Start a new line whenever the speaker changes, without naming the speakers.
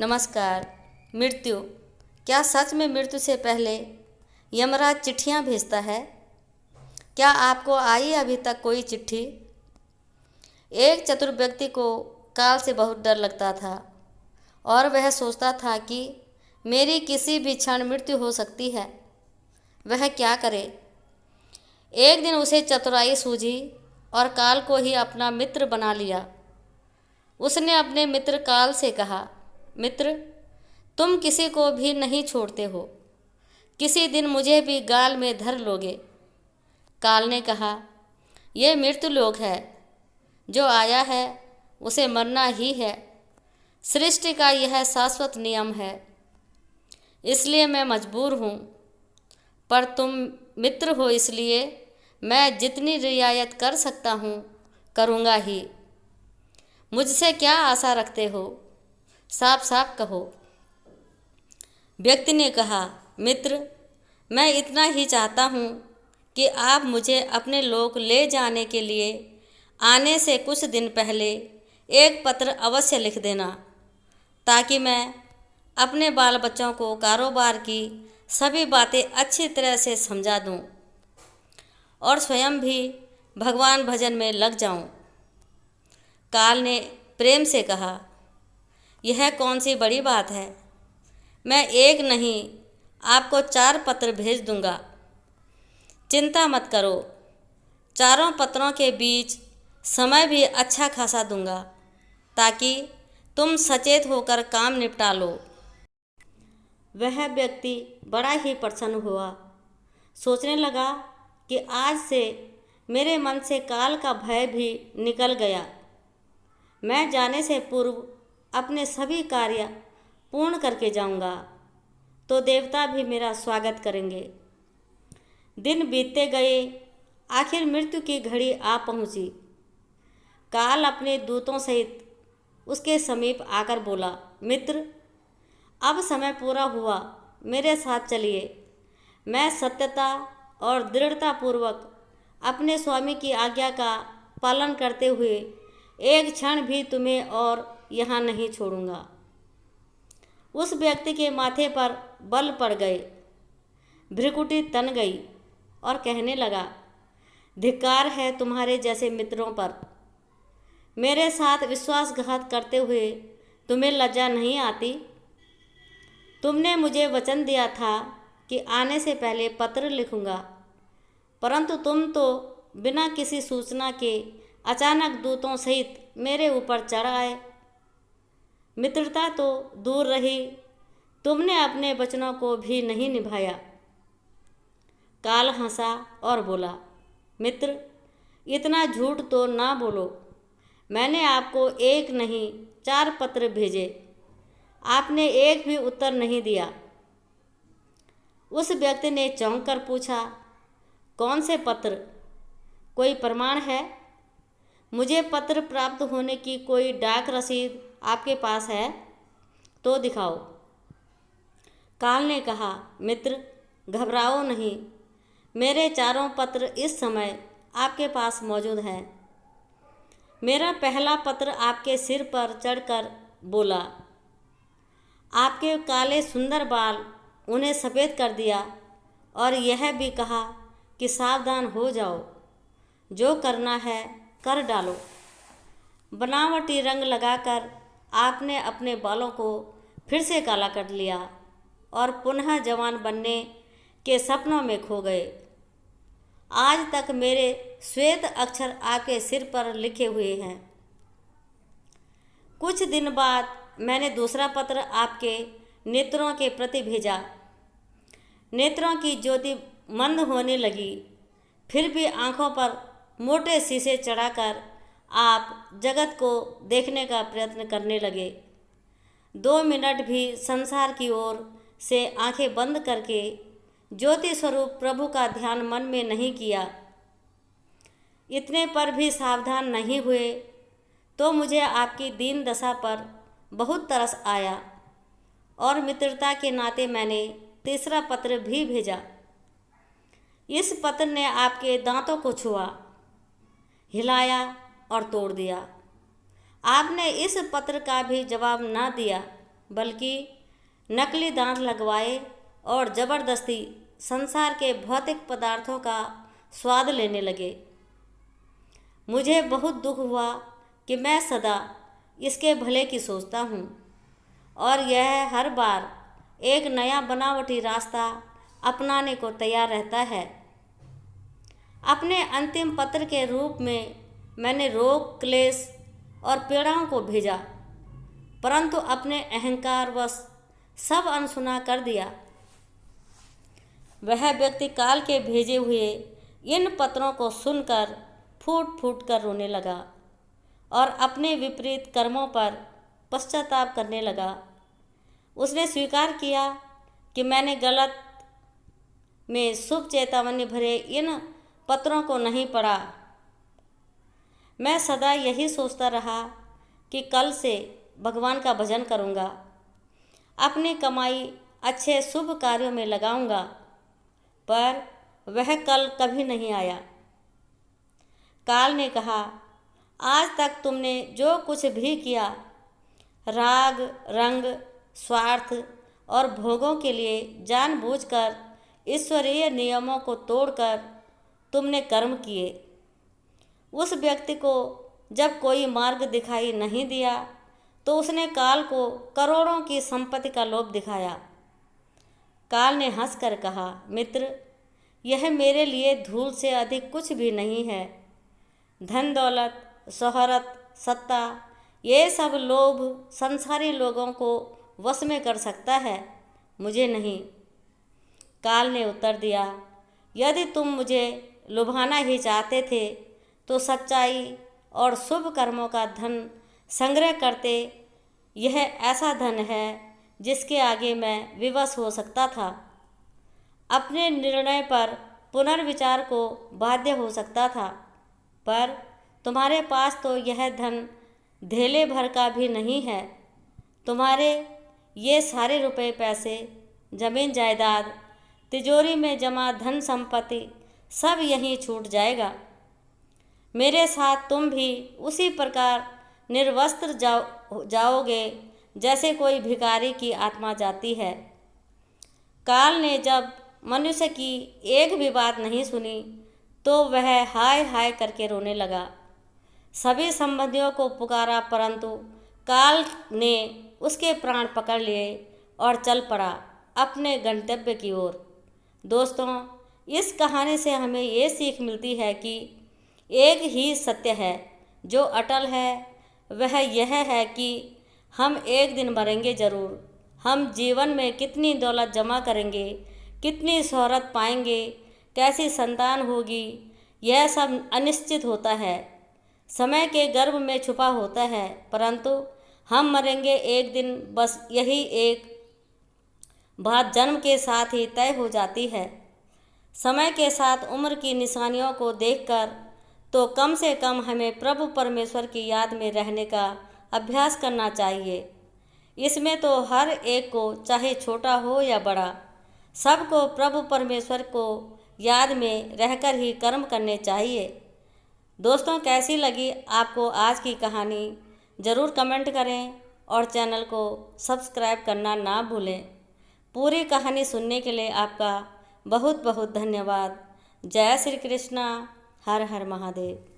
नमस्कार। मृत्यु, क्या सच में मृत्यु से पहले यमराज चिट्ठियां भेजता है? क्या आपको आई अभी तक कोई चिट्ठी? एक चतुर व्यक्ति को काल से बहुत डर लगता था और वह सोचता था कि मेरी किसी भी क्षण मृत्यु हो सकती है। वह क्या करे? एक दिन उसे चतुराई सूझी और काल को ही अपना मित्र बना लिया। उसने अपने मित्र काल से कहा, मित्र, तुम किसी को भी नहीं छोड़ते हो, किसी दिन मुझे भी गाल में धर लोगे। काल ने कहा, यह मृत्यु लोक है, जो आया है उसे मरना ही है। सृष्टि का यह शाश्वत नियम है, इसलिए मैं मजबूर हूँ। पर तुम मित्र हो, इसलिए मैं जितनी रियायत कर सकता हूँ करूँगा ही। मुझसे क्या आशा रखते हो? साफ साफ कहो। व्यक्ति ने कहा, मित्र, मैं इतना ही चाहता हूँ कि आप मुझे अपने लोक ले जाने के लिए आने से कुछ दिन पहले एक पत्र अवश्य लिख देना, ताकि मैं अपने बाल बच्चों को कारोबार की सभी बातें अच्छी तरह से समझा दूँ और स्वयं भी भगवान भजन में लग जाऊँ। काल ने प्रेम से कहा, यह कौन सी बड़ी बात है? मैं एक नहीं आपको 4 पत्र भेज दूंगा। चिंता मत करो, चारों पत्रों के बीच समय भी अच्छा खासा दूंगा, ताकि तुम सचेत होकर काम निपटा लो। वह व्यक्ति बड़ा ही प्रसन्न हुआ। सोचने लगा कि आज से मेरे मन से काल का भय भी निकल गया। मैं जाने से पूर्व अपने सभी कार्य पूर्ण करके जाऊंगा, तो देवता भी मेरा स्वागत करेंगे। दिन बीतते गए, आखिर मृत्यु की घड़ी आ पहुंची। काल अपने दूतों सहित उसके समीप आकर बोला, मित्र, अब समय पूरा हुआ, मेरे साथ चलिए। मैं सत्यता और दृढ़तापूर्वक अपने स्वामी की आज्ञा का पालन करते हुए एक क्षण भी तुम्हें और यहाँ नहीं छोड़ूंगा। उस व्यक्ति के माथे पर बल पड़ गए, भ्रिकुटी तन गई और कहने लगा, धिक्कार है तुम्हारे जैसे मित्रों पर। मेरे साथ विश्वासघात करते हुए तुम्हें लज्जा नहीं आती? तुमने मुझे वचन दिया था कि आने से पहले पत्र लिखूंगा, परंतु तुम तो बिना किसी सूचना के अचानक दूतों सहित मेरे ऊपर चढ़ आए। मित्रता तो दूर रही, तुमने अपने वचनों को भी नहीं निभाया। काल हंसा और बोला, मित्र, इतना झूठ तो ना बोलो। मैंने आपको एक नहीं 4 पत्र भेजे, आपने एक भी उत्तर नहीं दिया। उस व्यक्ति ने चौंक कर पूछा, कौन से पत्र? कोई प्रमाण है? मुझे पत्र प्राप्त होने की कोई डाक रसीद आपके पास है तो दिखाओ। काल ने कहा, मित्र, घबराओ नहीं, मेरे 4 पत्र इस समय आपके पास मौजूद हैं। मेरा पहला पत्र आपके सिर पर चढ़कर बोला, आपके काले सुंदर बाल उन्हें सफ़ेद कर दिया और यह भी कहा कि सावधान हो जाओ, जो करना है कर डालो। बनावटी रंग लगाकर आपने अपने बालों को फिर से काला कर लिया और पुनः जवान बनने के सपनों में खो गए। आज तक मेरे श्वेत अक्षर आपके सिर पर लिखे हुए हैं। कुछ दिन बाद मैंने दूसरा पत्र आपके नेत्रों के प्रति भेजा। नेत्रों की ज्योति मंद होने लगी, फिर भी आँखों पर मोटे शीशे चढ़ाकर आप जगत को देखने का प्रयत्न करने लगे। 2 मिनट भी संसार की ओर से आंखें बंद करके ज्योति स्वरूप प्रभु का ध्यान मन में नहीं किया। इतने पर भी सावधान नहीं हुए तो मुझे आपकी दीन दशा पर बहुत तरस आया और मित्रता के नाते मैंने तीसरा पत्र भी भेजा। इस पत्र ने आपके दांतों को छुआ, हिलाया और तोड़ दिया। आपने इस पत्र का भी जवाब ना दिया, बल्कि नकली दांत लगवाए और ज़बरदस्ती संसार के भौतिक पदार्थों का स्वाद लेने लगे। मुझे बहुत दुख हुआ कि मैं सदा इसके भले की सोचता हूँ और यह हर बार एक नया बनावटी रास्ता अपनाने को तैयार रहता है। अपने अंतिम पत्र के रूप में मैंने रोग, क्लेश और पीड़ाओं को भेजा, परंतु अपने अहंकारवश सब अनसुना कर दिया। वह व्यक्ति काल के भेजे हुए इन पत्रों को सुनकर फूट फूट कर रोने लगा और अपने विपरीत कर्मों पर पश्चाताप करने लगा। उसने स्वीकार किया कि मैंने गलत में शुभ चेतावनी भरे इन पत्रों को नहीं पढ़ा। मैं सदा यही सोचता रहा कि कल से भगवान का भजन करूँगा, अपनी कमाई अच्छे शुभ कार्यों में लगाऊंगा, पर वह कल कभी नहीं आया। काल ने कहा, आज तक तुमने जो कुछ भी किया, राग, रंग, स्वार्थ और भोगों के लिए जानबूझकर ईश्वरीय नियमों को तोड़कर तुमने कर्म किए। उस व्यक्ति को जब कोई मार्ग दिखाई नहीं दिया तो उसने काल को करोड़ों की संपत्ति का लोभ दिखाया। काल ने हंसकर कहा, मित्र, यह मेरे लिए धूल से अधिक कुछ भी नहीं है। धन दौलत, शोहरत, सत्ता, ये सब लोभ संसारी लोगों को वश में कर सकता है, मुझे नहीं। काल ने उत्तर दिया, यदि तुम मुझे लुभाना ही चाहते थे तो सच्चाई और शुभ कर्मों का धन संग्रह करते। यह ऐसा धन है जिसके आगे मैं विवश हो सकता था, अपने निर्णय पर पुनर्विचार को बाध्य हो सकता था, पर तुम्हारे पास तो यह धन धेले भर का भी नहीं है। तुम्हारे ये सारे रुपए पैसे, जमीन जायदाद, तिजोरी में जमा धन संपत्ति सब यहीं छूट जाएगा। मेरे साथ तुम भी उसी प्रकार निर्वस्त्र जाओगे जैसे कोई भिखारी की आत्मा जाती है। काल ने जब मनुष्य की एक भी बात नहीं सुनी तो वह हाय हाय करके रोने लगा। सभी संबंधियों को पुकारा, परंतु काल ने उसके प्राण पकड़ लिए और चल पड़ा अपने गंतव्य की ओर। दोस्तों, इस कहानी से हमें ये सीख मिलती है कि एक ही सत्य है जो अटल है, वह यह है कि हम एक दिन मरेंगे ज़रूर। हम जीवन में कितनी दौलत जमा करेंगे, कितनी शोहरत पाएंगे, कैसी संतान होगी, यह सब अनिश्चित होता है, समय के गर्भ में छुपा होता है, परंतु हम मरेंगे एक दिन। बस यही एक बात जन्म के साथ ही तय हो जाती है। समय के साथ उम्र की निशानियों को देखकर तो कम से कम हमें प्रभु परमेश्वर की याद में रहने का अभ्यास करना चाहिए। इसमें तो हर एक को, चाहे छोटा हो या बड़ा, सबको प्रभु परमेश्वर को याद में रहकर ही कर्म करने चाहिए। दोस्तों, कैसी लगी आपको आज की कहानी? ज़रूर कमेंट करें और चैनल को सब्सक्राइब करना ना भूलें। पूरी कहानी सुनने के लिए आपका बहुत बहुत धन्यवाद। जय श्री कृष्णा। हर हर महादेव।